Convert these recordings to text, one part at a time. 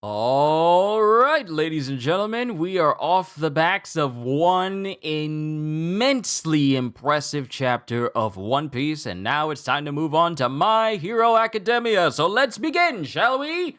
All right, ladies and gentlemen, we are off the backs of one immensely impressive chapter of One Piece, and now it's time to move on to My Hero Academia. So let's begin, shall we?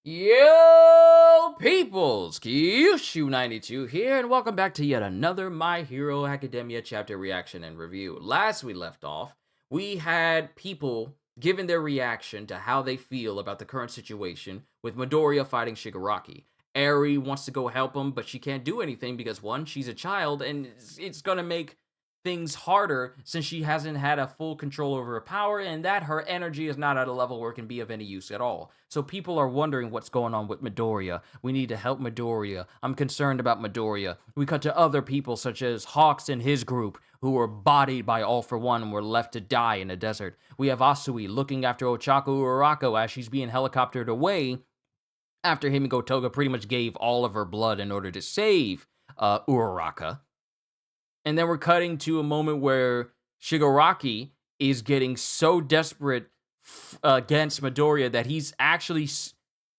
Yo, peoples! Kyushu92 here, and welcome back to yet another My Hero Academia chapter reaction and review. Last we left off, we had people giving their reaction to how they feel about the current situation with Midoriya fighting Shigaraki. Eri wants to go help him, but she can't do anything because, one, she's a child, and it's gonna make things harder since she hasn't had a full control over her power, and that her energy is not at a level where it can be of any use at all. So people are wondering what's going on with Midoriya. We need to help Midoriya. I'm concerned about Midoriya. We cut to other people such as Hawks and his group who were bodied by All For One and were left to die in a desert. We have Asui looking after Ochaku Urarako as she's being helicoptered away after Himiko Toga pretty much gave all of her blood in order to save Uraraka. And then we're cutting to a moment where Shigaraki is getting so desperate against Midoriya that he's actually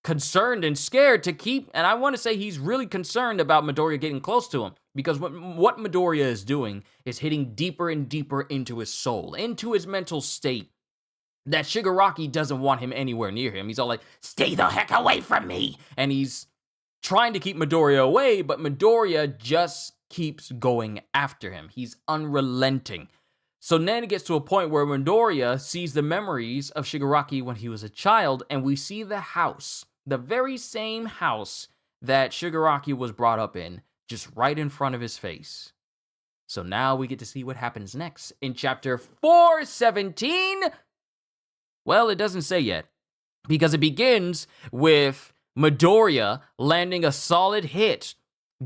concerned and scared to keep, and I want to say he's really concerned about Midoriya getting close to him, because what Midoriya is doing is hitting deeper and deeper into his soul, into his mental state, that Shigaraki doesn't want him anywhere near him. He's all like, stay the heck away from me! And he's trying to keep Midoriya away, but Midoriya just keeps going after him. He's unrelenting. So then it gets to a point where Midoriya sees the memories of Shigaraki when he was a child, and we see the house, the very same house that Shigaraki was brought up in, just right in front of his face. So now we get to see what happens next in chapter 417. Well, it doesn't say yet, because it begins with Midoriya landing a solid hit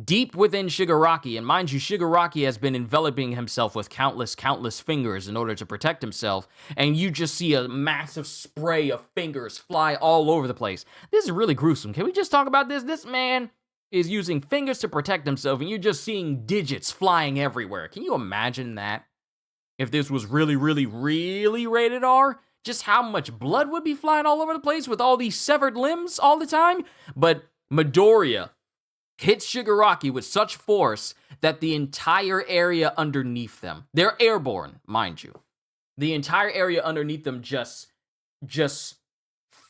deep within Shigaraki, and mind you, Shigaraki has been enveloping himself with countless fingers in order to protect himself, and you just see a massive spray of fingers fly all over the place. This is really gruesome. Can we just talk about this? This man is using fingers to protect himself, and you're just seeing digits flying everywhere. Can you imagine that? If this was really rated R? Just how much blood would be flying all over the place with all these severed limbs all the time? But Midoriya hits Shigaraki with such force that the entire area underneath them, they're airborne, mind you, the entire area underneath them just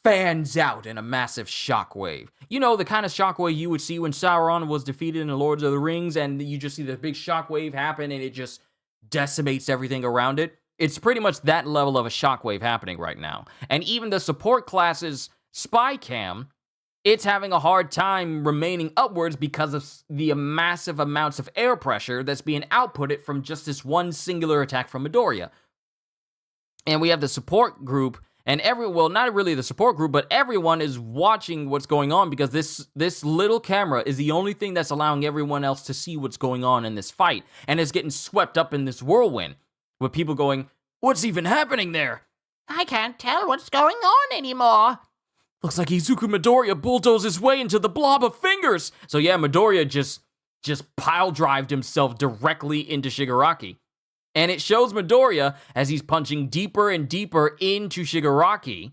fans out in a massive shockwave. You know, the kind of shockwave you would see when Sauron was defeated in the Lord of the Rings, and you just see the big shockwave happen and it just decimates everything around it. It's pretty much that level of a shockwave happening right now. And even the support class's spy cam, it's having a hard time remaining upwards because of the massive amounts of air pressure that's being outputted from just this one singular attack from Midoriya. And we have the support group, and well, not really the support group, but everyone is watching what's going on because this little camera is the only thing that's allowing everyone else to see what's going on in this fight, and it's getting swept up in this whirlwind with people going, what's even happening there? I can't tell what's going on anymore. Looks like Izuku Midoriya bulldozed his way into the blob of fingers. So yeah, Midoriya just pile-drived himself directly into Shigaraki. And it shows Midoriya as he's punching deeper and deeper into Shigaraki.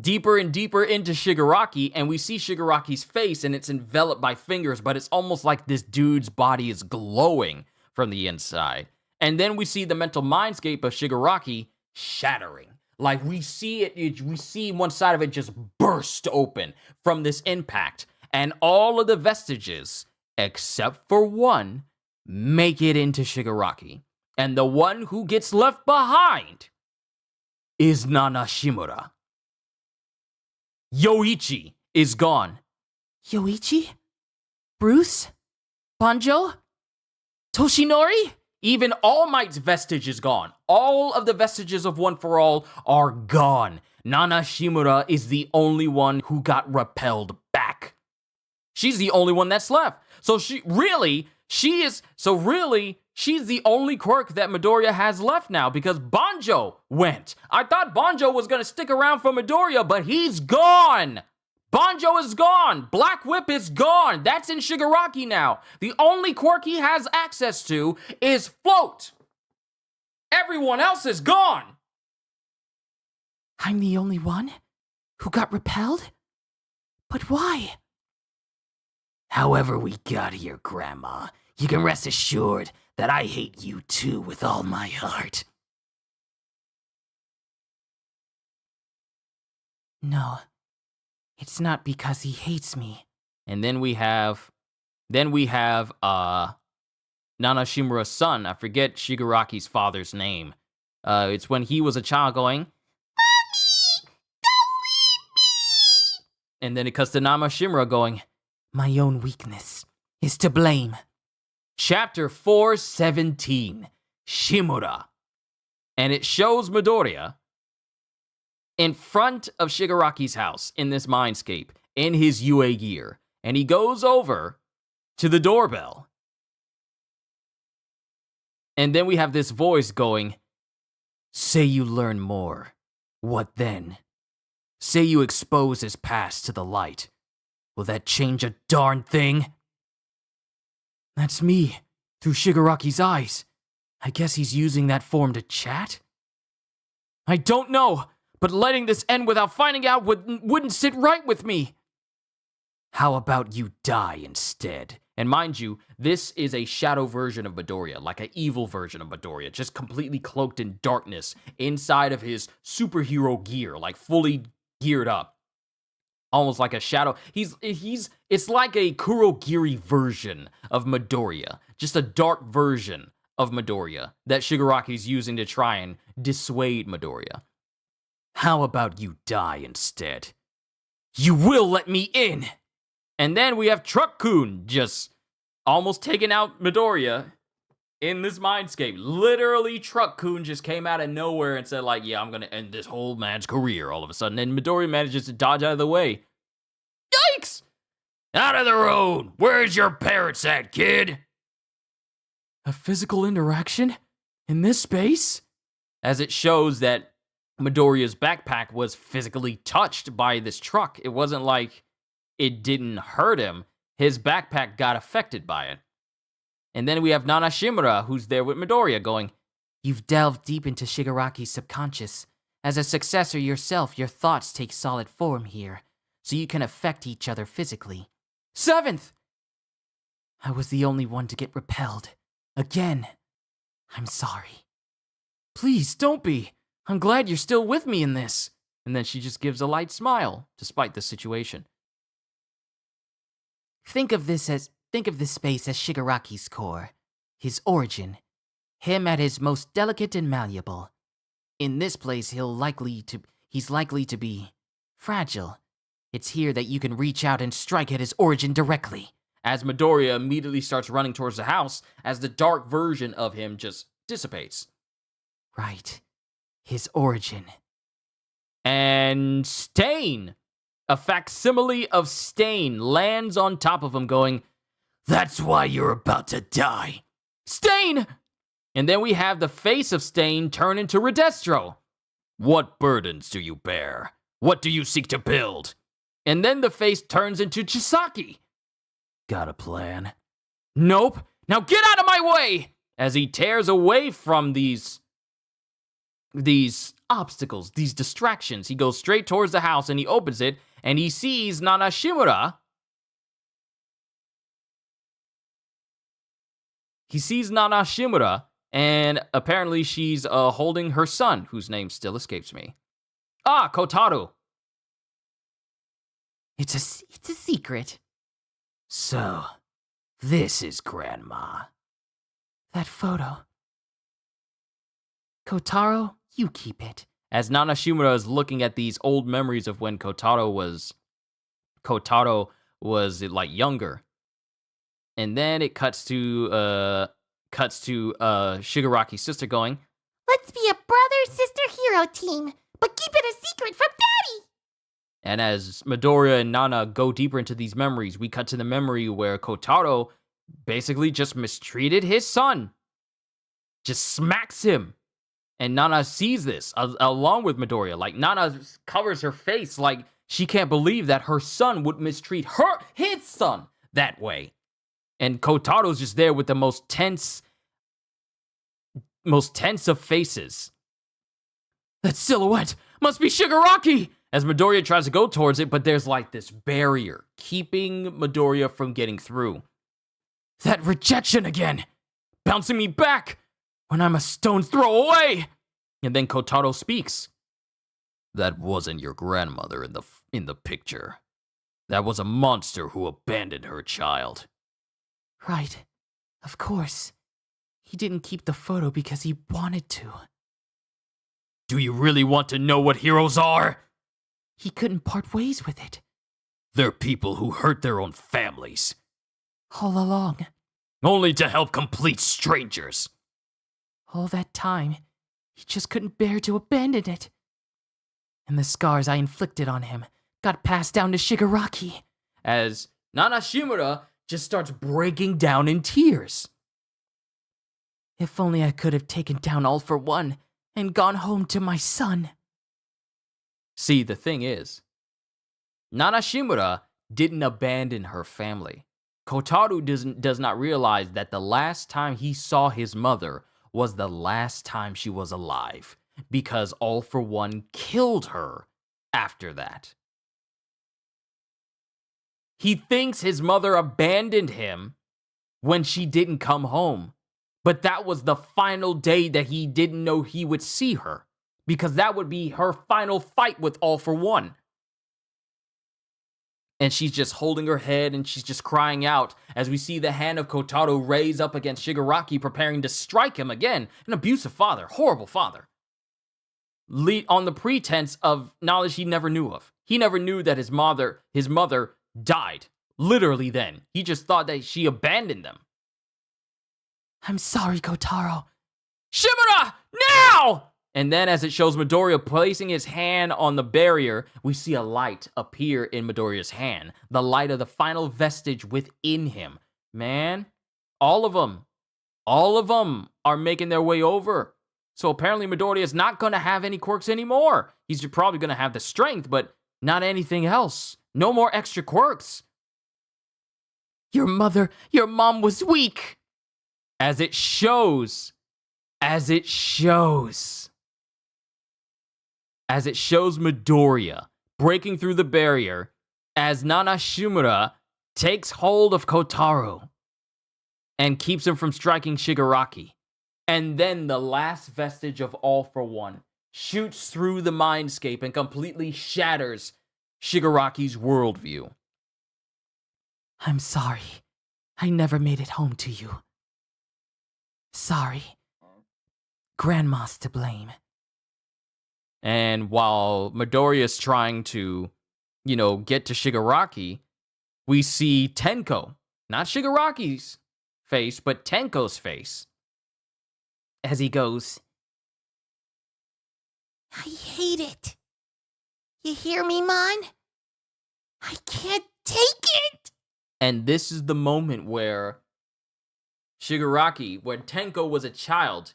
Deeper and deeper into Shigaraki, and we see Shigaraki's face, and it's enveloped by fingers, but it's almost like this dude's body is glowing from the inside. And then we see the mental mindscape of Shigaraki shattering. Like, we see we see one side of it just burst open from this impact, and all of the vestiges, except for one, make it into Shigaraki. And the one who gets left behind is Nanashimura. Yoichi is gone. Yoichi? Bruce? Banjo? Toshinori? Even All Might's vestige is gone. All of the vestiges of One For All are gone. Nana Shimura is the only one who got repelled back. She's the only one that's left. So she's the only quirk that Midoriya has left now because Banjo went. I thought Banjo was going to stick around for Midoriya, but he's gone. Banjo is gone. Black Whip is gone. That's in Shigaraki now. The only quirk he has access to is Float. Everyone else is gone. I'm the only one? Who got repelled? But why? However we got here, Grandma, you can rest assured that I hate you too with all my heart. No, it's not because he hates me. And then we have Nana Shimura's son. I forget Shigaraki's father's name. It's when he was a child going, "Mommy, don't leave me!" And then it cuts to Nana Shimura going, My own weakness is to blame. Chapter 417, Shimura. And it shows Midoriya in front of Shigaraki's house in this mindscape in his UA gear. And he goes over to the doorbell. And then we have this voice going, "Say you learn more. What then? Say you expose his past to the light. Will that change a darn thing?" That's me, through Shigaraki's eyes. I guess he's using that form to chat? I don't know, but letting this end without finding out wouldn't sit right with me. How about you die instead? And mind you, this is a shadow version of Midoriya, like an evil version of Midoriya, just completely cloaked in darkness inside of his superhero gear, like fully geared up. Almost like a shadow. It's like a Kurogiri version of Midoriya, just a dark version of Midoriya that Shigaraki's using to try and dissuade Midoriya. How about you die instead? You will let me in! And then we have Truck-kun just almost taking out Midoriya in this mindscape. Literally, Truck-kun just came out of nowhere and said, like, yeah, I'm gonna end this whole man's career all of a sudden. And Midoriya manages to dodge out of the way. Yikes! Out of the road! Where's your parrots at, kid? A physical interaction? In this space? As it shows that Midoriya's backpack was physically touched by this truck. It wasn't like it didn't hurt him. His backpack got affected by it. And then we have Nana Shimura, who's there with Midoriya, going, You've delved deep into Shigaraki's subconscious. As a successor yourself, your thoughts take solid form here, so you can affect each other physically. 7th! I was the only one to get repelled. Again. I'm sorry. Please, don't be. I'm glad you're still with me in this. And then she just gives a light smile, despite the situation. Think of this space as Shigaraki's core, his origin, him at his most delicate and malleable. In this place, he's likely to be fragile. It's here that you can reach out and strike at his origin directly. As Midoriya immediately starts running towards the house, as the dark version of him just dissipates. Right, his origin. And Stain, a facsimile of Stain, lands on top of him going, That's why you're about to die. Stain! And then we have the face of Stain turn into Redestro. What burdens do you bear? What do you seek to build? And then the face turns into Chisaki. Got a plan? Nope. Now get out of my way! As he tears away from these obstacles, these distractions. He goes straight towards the house and he opens it and he sees Nana Shimura. He sees Nana Shimura and apparently she's holding her son, whose name still escapes me. Ah, Kotaro. It's a secret. So, this is Grandma. That photo. Kotaro, you keep it. As Nana Shimura is looking at these old memories of when Kotaro was like younger. And then it cuts to Shigaraki's sister going, Let's be a brother-sister hero team, but keep it a secret from Daddy! And as Midoriya and Nana go deeper into these memories, we cut to the memory where Kotaro basically just mistreated his son. Just smacks him. And Nana sees this along with Midoriya. Like, Nana covers her face like she can't believe that her son would mistreat his son that way. And Kotaro's just there with the most tense of faces. That silhouette must be Shigaraki! as Midoriya tries to go towards it, but there's like this barrier keeping Midoriya from getting through. That rejection again! Bouncing me back when I'm a stone's throw away! And then Kotaro speaks. That wasn't your grandmother in the picture. That was a monster who abandoned her child. Right. Of course. He didn't keep the photo because he wanted to. Do you really want to know what heroes are? He couldn't part ways with it. They're people who hurt their own families. All along. Only to help complete strangers. All that time, he just couldn't bear to abandon it. And the scars I inflicted on him got passed down to Shigaraki. As Nana Shimura just starts breaking down in tears. If only I could have taken down All for One and gone home to my son. See, the thing is, Nana Shimura didn't abandon her family. Kotaro does not realize that the last time he saw his mother was the last time she was alive, because All for One killed her after that. He thinks his mother abandoned him when she didn't come home, but that was the final day that he didn't know he would see her, because that would be her final fight with All for One. And she's just holding her head and she's just crying out as we see the hand of Kotaro raise up against Shigaraki, preparing to strike him again. An abusive father, horrible father. On the pretense of knowledge he never knew of. He never knew that his mother died. Literally then. He just thought that she abandoned them. I'm sorry, Kotaro. Shimura, now! And then as it shows Midoriya placing his hand on the barrier, we see a light appear in Midoriya's hand. The light of the final vestige within him. Man, all of them are making their way over. So apparently Midoriya is not going to have any quirks anymore. He's probably going to have the strength, but not anything else. No more extra quirks. Your mom was weak. As it shows Midoriya breaking through the barrier as Nana Shimura takes hold of Kotaro and keeps him from striking Shigaraki. And then the last vestige of All for One shoots through the mindscape and completely shatters Shigaraki's worldview. I'm sorry. I never made it home to you. Sorry. Grandma's to blame. And while Midoriya is trying to, get to Shigaraki, we see Tenko, not Shigaraki's face, but Tenko's face, as he goes, I hate it. You hear me, Mon? I can't take it. And this is the moment where Shigaraki, when Tenko was a child,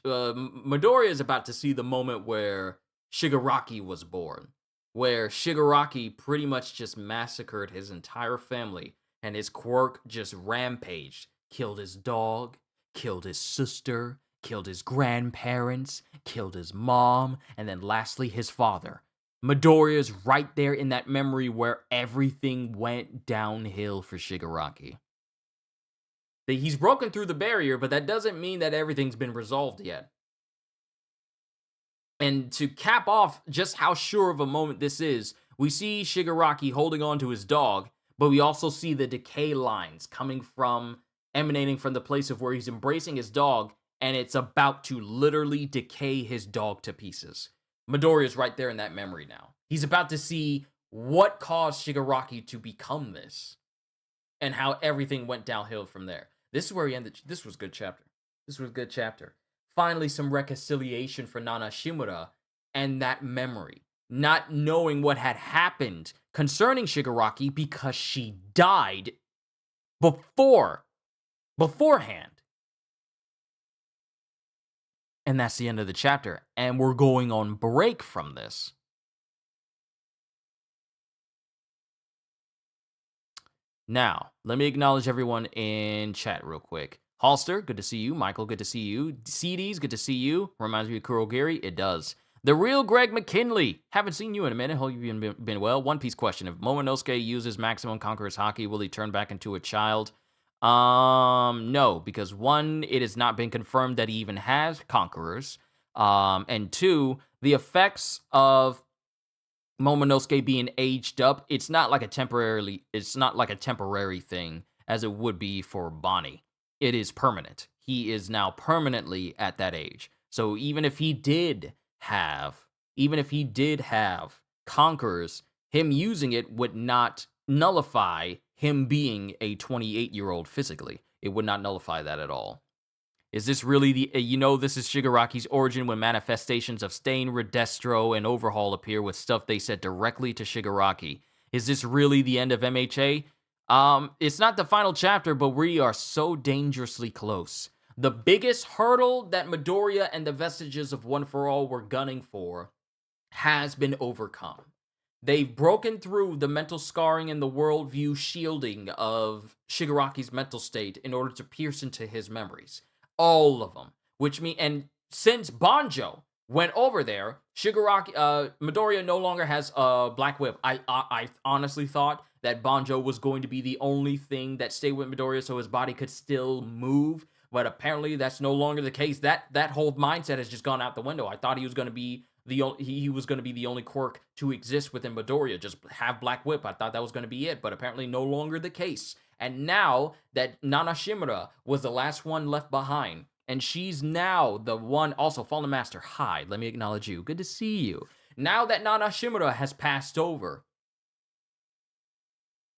Midoriya is about to see the moment where Shigaraki was born, where Shigaraki pretty much just massacred his entire family, and his quirk just rampaged, killed his dog, killed his sister, killed his grandparents, killed his mom, and then lastly his father. Midoriya is right there in that memory where everything went downhill for Shigaraki. He's broken through the barrier, but that doesn't mean that everything's been resolved yet. And to cap off just how sure of a moment this is, we see Shigaraki holding on to his dog, but we also see the decay lines emanating from the place of where he's embracing his dog, and it's about to literally decay his dog to pieces. Midoriya is right there in that memory now. He's about to see what caused Shigaraki to become this, and how everything went downhill from there. This is where he ended. This was a good chapter. Finally, some reconciliation for Nana Shimura and that memory. Not knowing what had happened concerning Shigaraki because she died beforehand. And that's the end of the chapter. And we're going on break from this. Now, let me acknowledge everyone in chat real quick. Halster, good to see you. Michael, good to see you. CDs, good to see you. Reminds me of Kurogiri? It does. The real Greg McKinley. Haven't seen you in a minute. Hope you've been well. One Piece question. If Momonosuke uses Maximum Conqueror's Haki, will he turn back into a child? No, because one, it has not been confirmed that he even has Conquerors. And two, the effects of Momonosuke being aged up, it's not like a temporary thing as it would be for Bonnie. It is permanent. He is now permanently at that age. So even if he did have Conquerors, him using it would not nullify him being a 28-year-old physically. It would not nullify that at all. Is this really this is Shigaraki's origin when manifestations of Stain, Redestro, and Overhaul appear with stuff they said directly to Shigaraki. Is this really the end of MHA? It's not the final chapter, but we are so dangerously close. The biggest hurdle that Midoriya and the vestiges of One For All were gunning for has been overcome. They've broken through the mental scarring and the worldview shielding of Shigaraki's mental state in order to pierce into his memories. All of them. And since Banjo went over there, Midoriya no longer has a Black Whip. I honestly thought that Banjo was going to be the only thing that stayed with Midoriya so his body could still move, but apparently that's no longer the case. That whole mindset has just gone out the window. I thought he was going to be the only quirk to exist within Midoriya, just have Black Whip. I thought that was going to be it, but apparently no longer the case. And now that Nana Shimura was the last one left behind, and she's now the one, also Fallen Master, hi, let me acknowledge you. Good to see you. Now that Nana Shimura has passed over,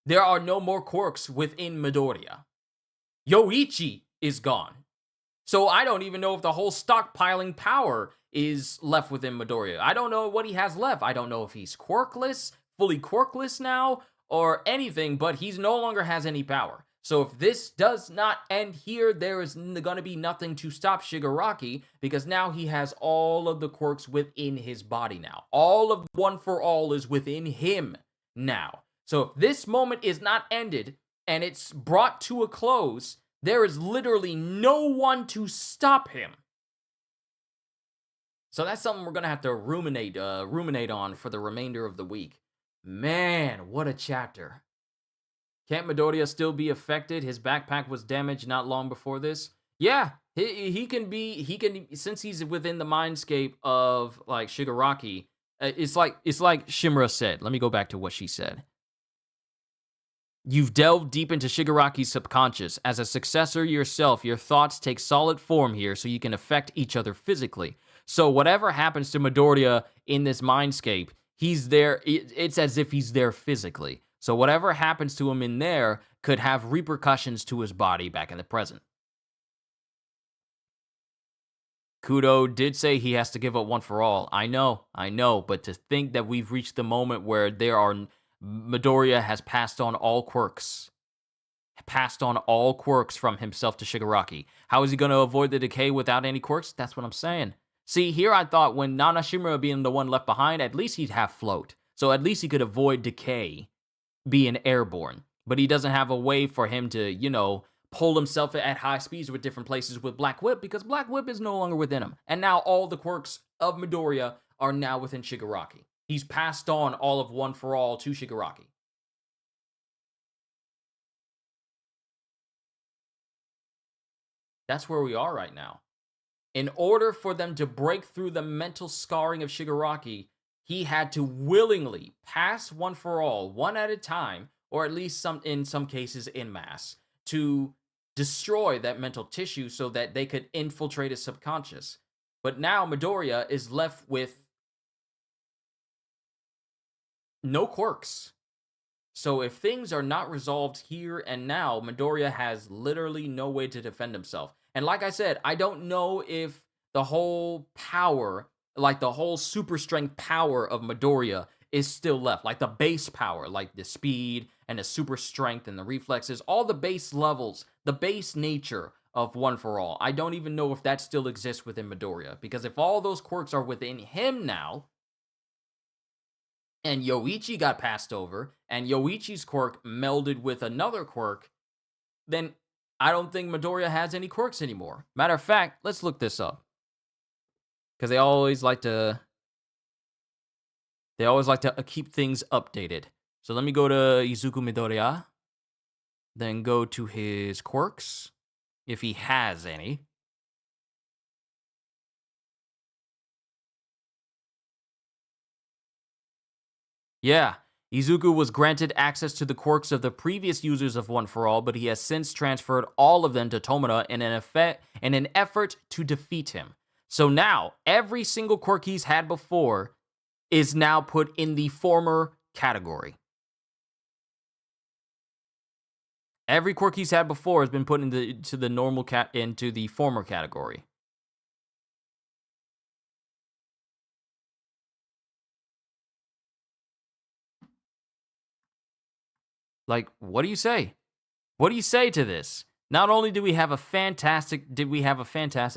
there are no more quirks within Midoriya. Yoichi is gone. So I don't even know if the whole stockpiling power is left within Midoriya. I don't know what he has left. I don't know if he's quirkless, fully quirkless now, or anything, but he's no longer has any power. So if this does not end here, there is going to be nothing to stop Shigaraki, because now he has all of the quirks within his body now. All of One For All is within him now. So if this moment is not ended, and it's brought to a close, there is literally no one to stop him. So that's something we're going to have to ruminate on for the remainder of the week. Man, what a chapter. Can't Midoriya still be affected? His backpack was damaged not long before this. Yeah, he can since he's within the mindscape of like Shigaraki. It's like Shimura said. Let me go back to what she said. You've delved deep into Shigaraki's subconscious. As a successor yourself, your thoughts take solid form here so you can affect each other physically. So whatever happens to Midoriya in this mindscape, he's there. It's as if he's there physically. So whatever happens to him in there could have repercussions to his body back in the present. Kudo did say he has to give up One For All. I know. But to think that we've reached the moment where Midoriya has passed on all quirks. From himself to Shigaraki. How is he going to avoid the decay without any quirks? That's what I'm saying. See, here I thought when Nana Shimura being the one left behind, at least he'd have float. So at least he could avoid decay being airborne. But he doesn't have a way for him to, pull himself at high speeds with different places with Black Whip, because Black Whip is no longer within him. And now all the quirks of Midoriya are now within Shigaraki. He's passed on all of One For All to Shigaraki. That's where we are right now. In order for them to break through the mental scarring of Shigaraki, he had to willingly pass One For All, one at a time, or at least in some cases en masse, to destroy that mental tissue so that they could infiltrate his subconscious. But now Midoriya is left with no quirks. So if things are not resolved here and now, Midoriya has literally no way to defend himself. And like I said, I don't know if the whole power, like the whole super strength power of Midoriya is still left. Like the base power, like the speed and the super strength and the reflexes, all the base levels, the base nature of One For All. I don't even know if that still exists within Midoriya. Because if all those quirks are within him now, and Yoichi got passed over, and Yoichi's quirk melded with another quirk, then I don't think Midoriya has any quirks anymore. Matter of fact, let's look this up. Because they always like to They always like to keep things updated. So let me go to Izuku Midoriya. Then go to his quirks, if he has any. Yeah, Izuku was granted access to the quirks of the previous users of One For All, but he has since transferred all of them to Tomura in an effort to defeat him. So now, every single quirk he's had before is now put in the former category. Every quirk he's had before has been put into the former category. Like, what do you say? What do you say to this? Not only did we have a fantastic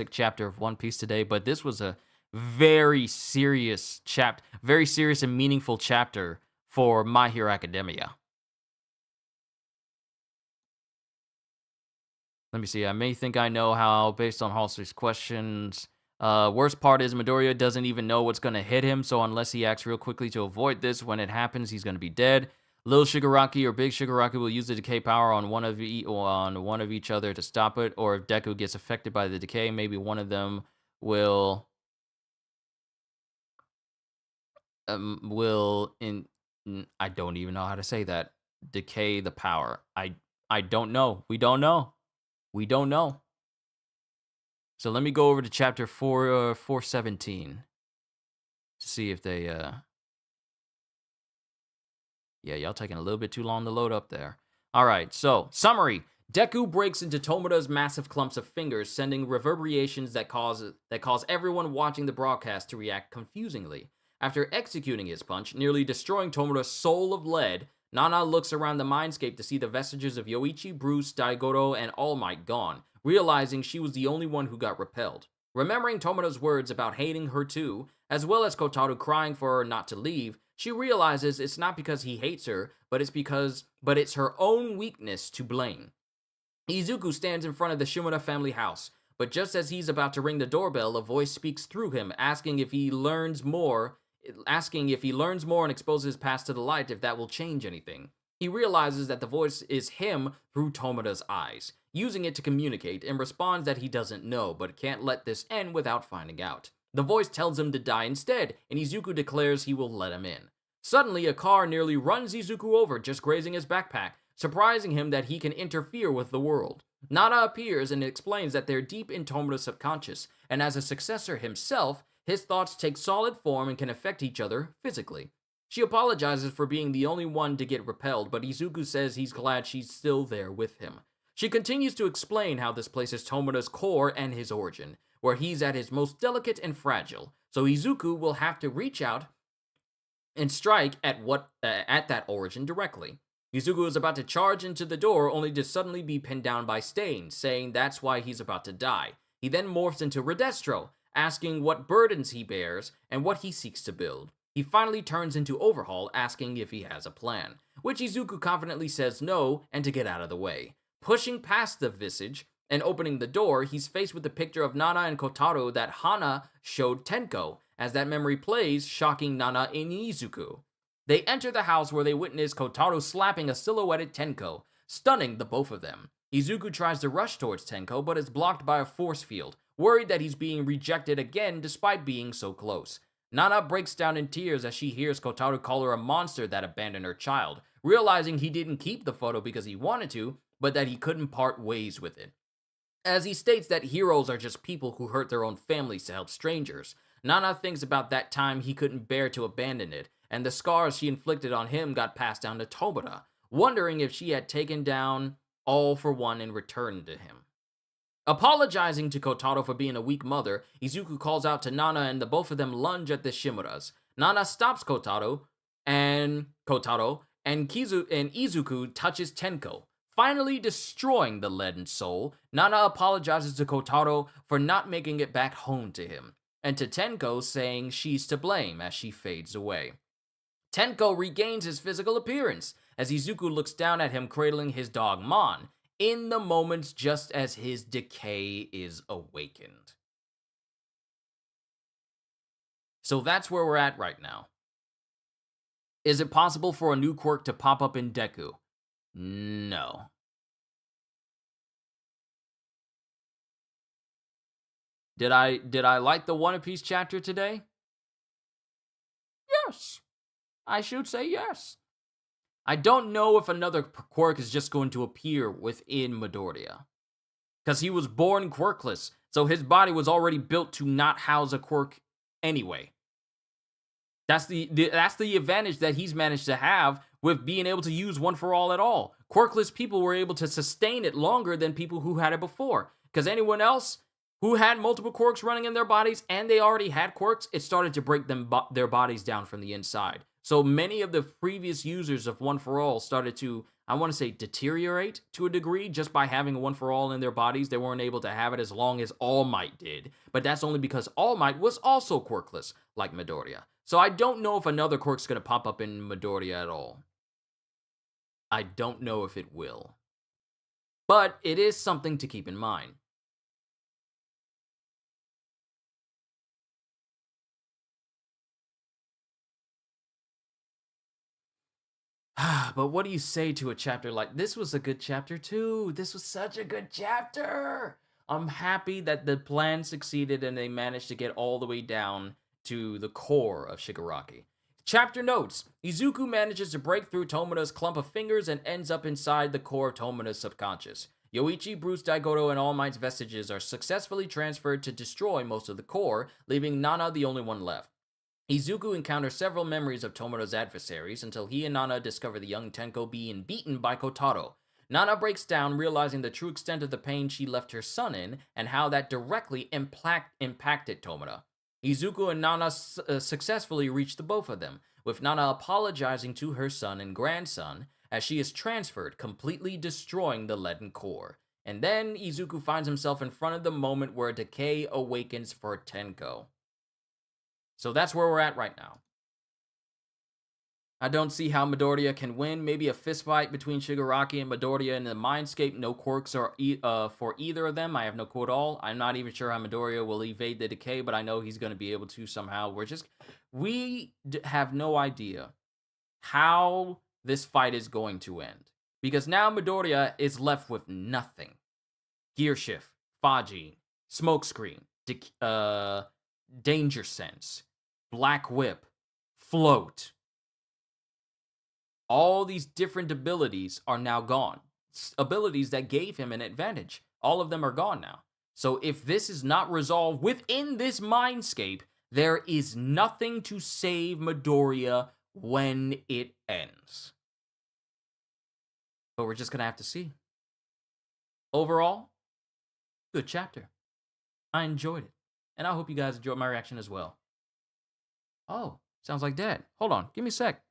chapter of One Piece today, but this was a very serious and meaningful chapter for My Hero Academia. Let me see. I may think I know how, based on Halsey's questions. Worst part is Midoriya doesn't even know what's going to hit him, so unless he acts real quickly to avoid this, when it happens, he's going to be dead. Little Shigaraki or Big Shigaraki will use the decay power on one of each other to stop it, or if Deku gets affected by the decay, maybe one of them will I don't even know how to say that. Decay the power. I don't know. We don't know. We don't know. So let me go over to chapter 417 to see if they yeah, y'all taking a little bit too long to load up there. All right, so summary. Deku breaks into Tomura's massive clumps of fingers, sending reverberations that cause everyone watching the broadcast to react confusingly. After executing his punch, nearly destroying Tomura's soul of lead, Nana looks around the mindscape to see the vestiges of Yoichi, Bruce, Daigoro, and All Might gone, realizing she was the only one who got repelled. Remembering Tomura's words about hating her too, as well as Kotaro crying for her not to leave, she realizes it's not because he hates her, but it's her own weakness to blame. Izuku stands in front of the Shimura family house, but just as he's about to ring the doorbell, a voice speaks through him, asking if he learns more and exposes his past to the light, if that will change anything. He realizes that the voice is him through Tomura's eyes, using it to communicate, and responds that he doesn't know, but can't let this end without finding out. The voice tells him to die instead, and Izuku declares he will let him in. Suddenly, a car nearly runs Izuku over, just grazing his backpack, surprising him that he can interfere with the world. Nana appears and explains that they're deep in Tomura's subconscious, and as a successor himself, his thoughts take solid form and can affect each other physically. She apologizes for being the only one to get repelled, but Izuku says he's glad she's still there with him. She continues to explain how this place is Tomura's core and his origin, where he's at his most delicate and fragile, so Izuku will have to reach out and strike at that origin directly. Izuku is about to charge into the door, only to suddenly be pinned down by Stain, saying that's why he's about to die. He then morphs into Redestro, asking what burdens he bears and what he seeks to build. He finally turns into Overhaul, asking if he has a plan, which Izuku confidently says no and to get out of the way. Pushing past the visage and opening the door, he's faced with the picture of Nana and Kotaro that Hana showed Tenko, as that memory plays, shocking Nana and Izuku. They enter the house where they witness Kotaro slapping a silhouetted Tenko, stunning the both of them. Izuku tries to rush towards Tenko, but is blocked by a force field, worried that he's being rejected again despite being so close. Nana breaks down in tears as she hears Kotaro call her a monster that abandoned her child, realizing he didn't keep the photo because he wanted to, but that he couldn't part ways with it. As he states that heroes are just people who hurt their own families to help strangers, Nana thinks about that time he couldn't bear to abandon it, and the scars she inflicted on him got passed down to Tomura, wondering if she had taken down All For One in return to him. Apologizing to Kotaro for being a weak mother, Izuku calls out to Nana and the both of them lunge at the Shimuras. Nana stops Kotaro, and Izuku touches Tenko, finally destroying the leaden soul. Nana apologizes to Kotaro for not making it back home to him, and to Tenko saying she's to blame as she fades away. Tenko regains his physical appearance as Izuku looks down at him cradling his dog Mon, in the moments just as his decay is awakened. So that's where we're at right now. Is it possible for a new quirk to pop up in Deku? No. Did I like the One Piece chapter today? Yes. I should say yes. I don't know if another quirk is just going to appear within Midoriya. Because he was born quirkless, so his body was already built to not house a quirk anyway. That's the advantage that he's managed to have with being able to use One for All at all. Quirkless people were able to sustain it longer than people who had it before. Because anyone else who had multiple quirks running in their bodies and they already had quirks, it started to break their bodies down from the inside. So many of the previous users of One for All started to, I want to say, deteriorate to a degree just by having One for All in their bodies. They weren't able to have it as long as All Might did. But that's only because All Might was also quirkless, like Midoriya. So I don't know if another quirk's going to pop up in Midoriya at all. I don't know if it will. But it is something to keep in mind. But what do you say to a chapter like this? Was a good chapter too. This was such a good chapter. I'm happy that the plan succeeded and they managed to get all the way down to the core of Shigaraki. Chapter notes: Izuku manages to break through Tomoda's clump of fingers and ends up inside the core of Tomoda's subconscious. Yoichi, Bruce Daigoto, and All Might's vestiges are successfully transferred to destroy most of the core, leaving Nana the only one left. Izuku encounters several memories of Tomoda's adversaries until he and Nana discover the young Tenko being beaten by Kotaro. Nana breaks down, realizing the true extent of the pain she left her son in and how that directly impacted Tomoda. Izuku and Nana successfully reach the both of them, with Nana apologizing to her son and grandson as she is transferred, completely destroying the leaden core. And then Izuku finds himself in front of the moment where decay awakens for Tenko. So that's where we're at right now. I don't see how Midoriya can win. Maybe a fistfight between Shigaraki and Midoriya in the Mindscape. No quirks are for either of them. I have no clue at all. I'm not even sure how Midoriya will evade the decay, but I know he's going to be able to somehow. We have no idea how this fight is going to end. Because now Midoriya is left with nothing. Gear Shift, Faji, Smokescreen, Danger Sense, Black Whip, Float. All these different abilities are now gone. Abilities that gave him an advantage. All of them are gone now. So if this is not resolved within this Mindscape, there is nothing to save Midoriya when it ends. But we're just going to have to see. Overall, good chapter. I enjoyed it. And I hope you guys enjoyed my reaction as well. Oh, sounds like Dad. Hold on, give me a sec.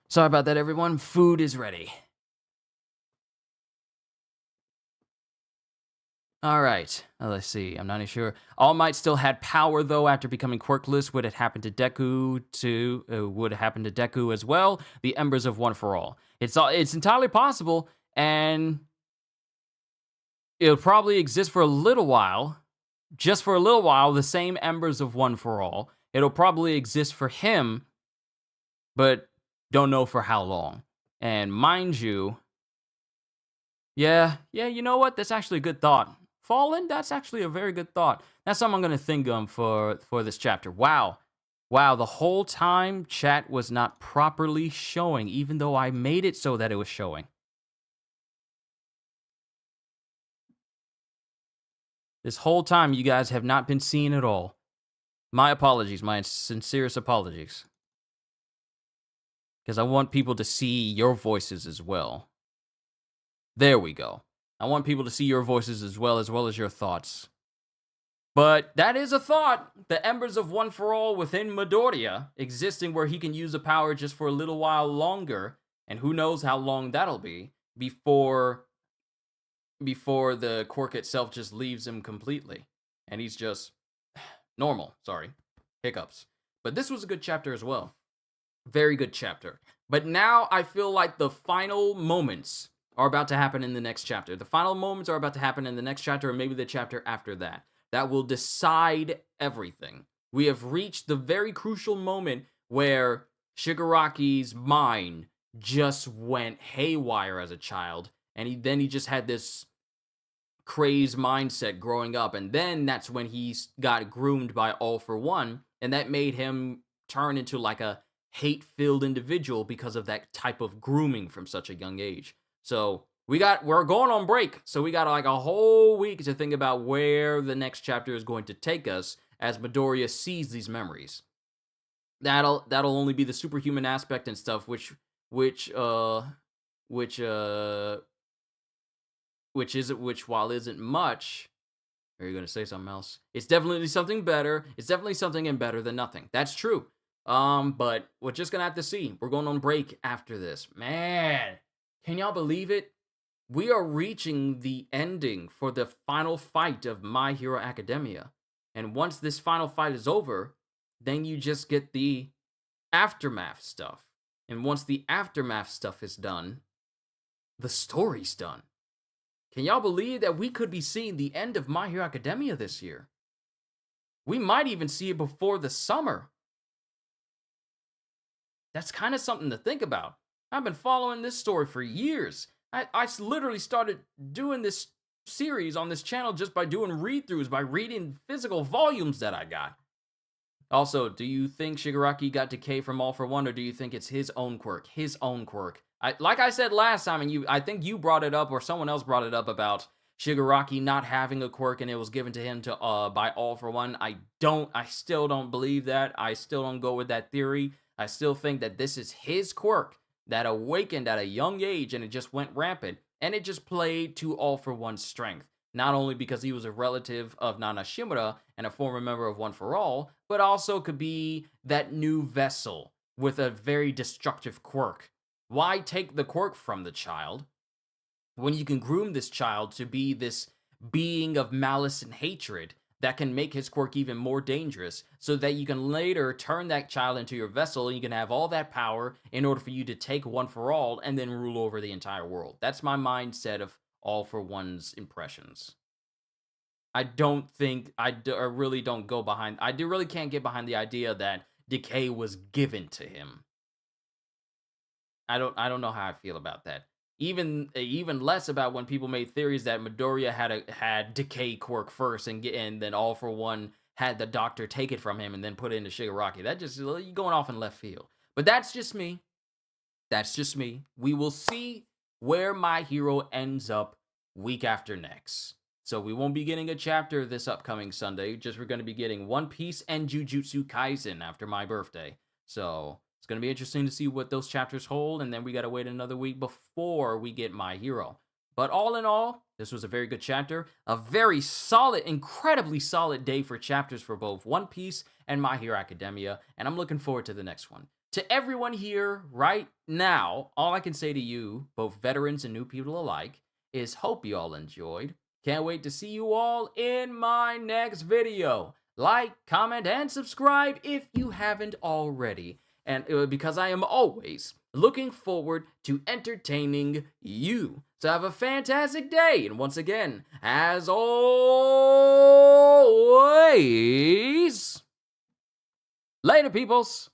Sorry about that, everyone. Food is ready. All right, let's see. I'm not even sure. All Might still had power though after becoming quirkless. Would it happen to Deku? Would it happen to Deku as well? The embers of One for All. It's entirely possible, and it'll probably exist for a little while. Just for a little while, the same embers of One for All. It'll probably exist for him, but don't know for how long. And mind you, yeah, you know what? That's actually a good thought. Fallen, that's actually a very good thought. That's something I'm going to think of for this chapter. Wow, the whole time chat was not properly showing, even though I made it so that it was showing. This whole time, you guys have not been seen at all. My apologies, my sincerest apologies. Because I want people to see your voices as well. There we go. I want people to see your voices as well as your thoughts. But that is a thought. The embers of One for All within Midoriya, existing where he can use the power just for a little while longer, and who knows how long that'll be, before the quirk itself just leaves him completely. And he's just normal. Sorry. Hiccups. But this was a good chapter as well. Very good chapter. But now I feel like the final moments are about to happen in the next chapter. The final moments are about to happen in the next chapter, or maybe the chapter after that. That will decide everything. We have reached the very crucial moment where Shigaraki's mind just went haywire as a child, and he just had this crazed mindset growing up, and then that's when he got groomed by All for One, and that made him turn into like a hate-filled individual because of that type of grooming from such a young age. So we're going on break, so we got like a whole week to think about where the next chapter is going to take us as Midoriya sees these memories. That'll only be the superhuman aspect and stuff, which while isn't much. Are you gonna say something else? It's definitely something better. It's definitely something and better than nothing. That's true. But we're just gonna have to see. We're going on break after this. Man, can y'all believe it? We are reaching the ending for the final fight of My Hero Academia. And once this final fight is over, then you just get the aftermath stuff. And once the aftermath stuff is done, the story's done. Can y'all believe that we could be seeing the end of My Hero Academia this year? We might even see it before the summer. That's kind of something to think about. I've been following this story for years. I literally started doing this series on this channel just by doing read-throughs, by reading physical volumes that I got. Also, do you think Shigaraki got decay from All for One, or do you think it's his own quirk? His own quirk. Like I said last time, and I think you brought it up, or someone else brought it up about Shigaraki not having a quirk and it was given to him by All for One. I still don't believe that. I still don't go with that theory. I still think that this is his quirk that awakened at a young age, and it just went rampant, and it just played to All for One's strength. Not only because he was a relative of Nana Shimura and a former member of One for All, but also could be that new vessel with a very destructive quirk. Why take the quirk from the child when you can groom this child to be this being of malice and hatred that can make his quirk even more dangerous, so that you can later turn that child into your vessel and you can have all that power in order for you to take One for All and then rule over the entire world. That's my mindset of All for One's impressions. I really can't get behind the idea that decay was given to him. I don't know how I feel about that. Even less about when people made theories that Midoriya had decay quirk first, and then All for One had the doctor take it from him and then put it into Shigaraki. That just going off in left field. But that's just me. We will see where My Hero ends up week after next. So we won't be getting a chapter this upcoming Sunday. We're going to be getting One Piece and Jujutsu Kaisen after my birthday. So it's going to be interesting to see what those chapters hold, and then we got to wait another week before we get My Hero. But all in all, this was a very good chapter. A very solid, incredibly solid day for chapters for both One Piece and My Hero Academia, and I'm looking forward to the next one. to everyone here right now, all I can say to you, both veterans and new people alike, is hope you all enjoyed. Can't wait to see you all in my next video. Like, comment, and subscribe if you haven't already. And because I am always looking forward to entertaining you. So have a fantastic day. And once again, as always, later, peoples.